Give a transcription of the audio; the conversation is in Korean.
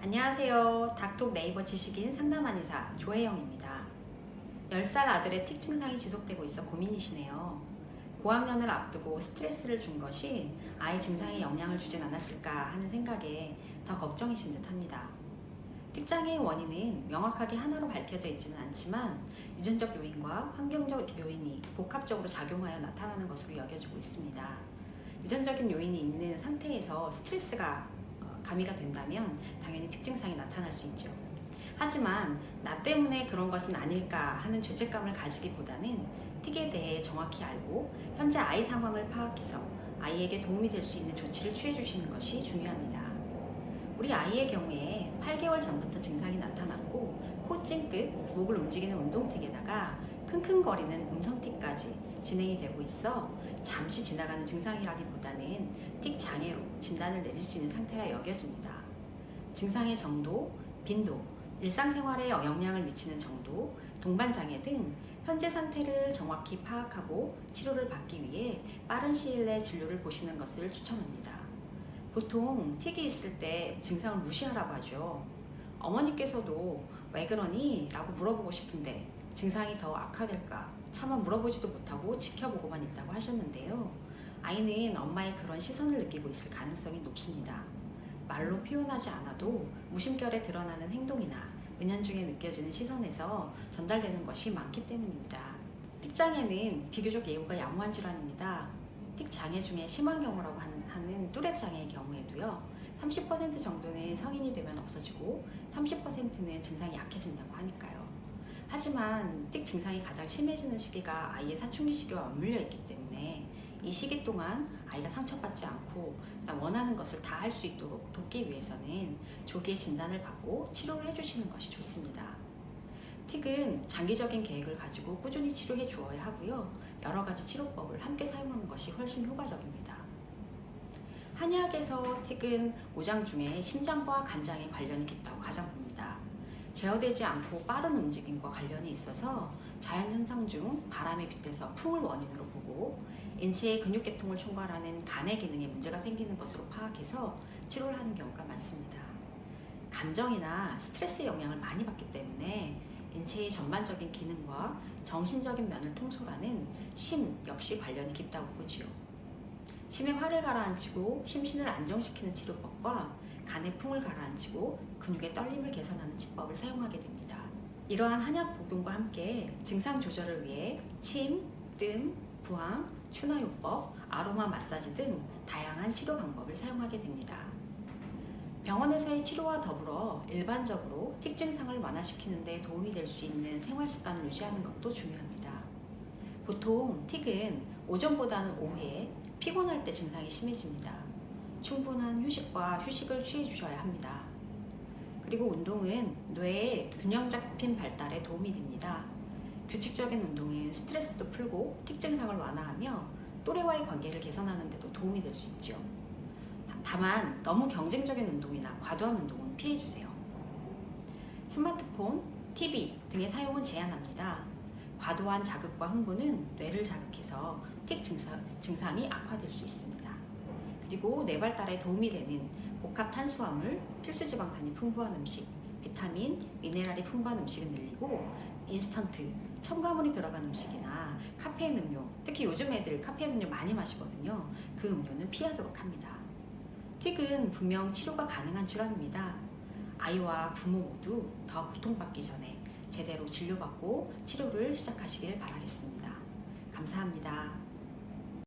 안녕하세요. 닥톡 네이버 지식인 상담한의사 조혜영입니다. 10살 아들의 틱 증상이 지속되고 있어 고민이시네요. 고학년을 앞두고 스트레스를 준 것이 아이 증상에 영향을 주진 않았을까 하는 생각에 더 걱정이신 듯합니다. 틱장애의 원인은 명확하게 하나로 밝혀져 있지는 않지만 유전적 요인과 환경적 요인이 복합적으로 작용하여 나타나는 것으로 여겨지고 있습니다. 유전적인 요인이 있는 상태에서 스트레스가 가미가 된다면 당연히 특증상이 나타날 수 있죠. 하지만 나 때문에 그런 것은 아닐까 하는 죄책감을 가지기보다는 틱에 대해 정확히 알고 현재 아이 상황을 파악해서 아이에게 도움이 될 수 있는 조치를 취해 주시는 것이 중요합니다. 우리 아이의 경우에 8개월 전부터 증상이 나타났고 코 찡긋, 목을 움직이는 운동틱에다가 킁킁거리는 음성틱까지 진행이 되고 있어 잠시 지나가는 증상이라기보다는 틱 장애로 진단을 내릴 수 있는 상태가 여겨집니다. 증상의 정도, 빈도, 일상생활에 영향을 미치는 정도, 동반장애 등 현재 상태를 정확히 파악하고 치료를 받기 위해 빠른 시일 내 진료를 보시는 것을 추천합니다. 보통 틱이 있을 때 증상을 무시하라고 하죠. 어머니께서도 왜 그러니? 라고 물어보고 싶은데 증상이 더 악화될까 차마 물어보지도 못하고 지켜보고만 있다고 하셨는데요. 아이는 엄마의 그런 시선을 느끼고 있을 가능성이 높습니다. 말로 표현하지 않아도 무심결에 드러나는 행동이나 은연중에 느껴지는 시선에서 전달되는 것이 많기 때문입니다. 틱장애는 비교적 예후가 양호한 질환입니다. 틱장애 중에 심한 경우라고 하는 뚜렛 장애의 경우에도요. 30% 정도는 성인이 되면 없어지고 30%는 증상이 약해진다고 하니까요. 하지만 틱 증상이 가장 심해지는 시기가 아이의 사춘기 시기와 맞물려 있기 때문에 이 시기 동안 아이가 상처받지 않고 원하는 것을 다 할 수 있도록 돕기 위해서는 조기에 진단을 받고 치료를 해주시는 것이 좋습니다. 틱은 장기적인 계획을 가지고 꾸준히 치료해 주어야 하고요. 여러 가지 치료법을 함께 사용하는 것이 훨씬 효과적입니다. 한의학에서 틱은 오장 중에 심장과 간장에 관련이 깊다고 가장 봅니다. 제어되지 않고 빠른 움직임과 관련이 있어서 자연현상 중 바람에 빗대서 풍을 원인으로 보고 인체의 근육계통을 총괄하는 간의 기능에 문제가 생기는 것으로 파악해서 치료를 하는 경우가 많습니다. 감정이나 스트레스의 영향을 많이 받기 때문에 인체의 전반적인 기능과 정신적인 면을 통솔하는 심 역시 관련이 깊다고 보지요. 심의 화를 가라앉히고 심신을 안정시키는 치료법과 간의 풍을 가라앉히고 근육의 떨림을 개선하는 치법을 사용하게 됩니다. 이러한 한약 복용과 함께 증상 조절을 위해 침, 뜸, 부항, 추나요법, 아로마 마사지 등 다양한 치료 방법을 사용하게 됩니다. 병원에서의 치료와 더불어 일반적으로 틱 증상을 완화시키는 데 도움이 될 수 있는 생활 습관을 유지하는 것도 중요합니다. 보통 틱은 오전보다는 오후에 피곤할 때 증상이 심해집니다. 충분한 휴식을 취해 주셔야 합니다. 그리고 운동은 뇌의 균형 잡힌 발달에 도움이 됩니다. 규칙적인 운동은 스트레스도 풀고 틱 증상을 완화하며 또래와의 관계를 개선하는 데도 도움이 될 수 있죠. 다만 너무 경쟁적인 운동이나 과도한 운동은 피해 주세요. 스마트폰, TV 등의 사용은 제한합니다. 과도한 자극과 흥분은 뇌를 자극해서 틱 증상이 악화될 수 있습니다. 그리고 뇌 발달에 도움이 되는 복합 탄수화물, 필수지방산이 풍부한 음식, 비타민, 미네랄이 풍부한 음식은 늘리고 인스턴트, 첨가물이 들어간 음식이나 카페인 음료, 특히 요즘 애들 카페인 음료 많이 마시거든요. 그 음료는 피하도록 합니다. 틱은 분명 치료가 가능한 질환입니다. 아이와 부모 모두 더 고통받기 전에 제대로 진료받고 치료를 시작하시길 바라겠습니다. 감사합니다.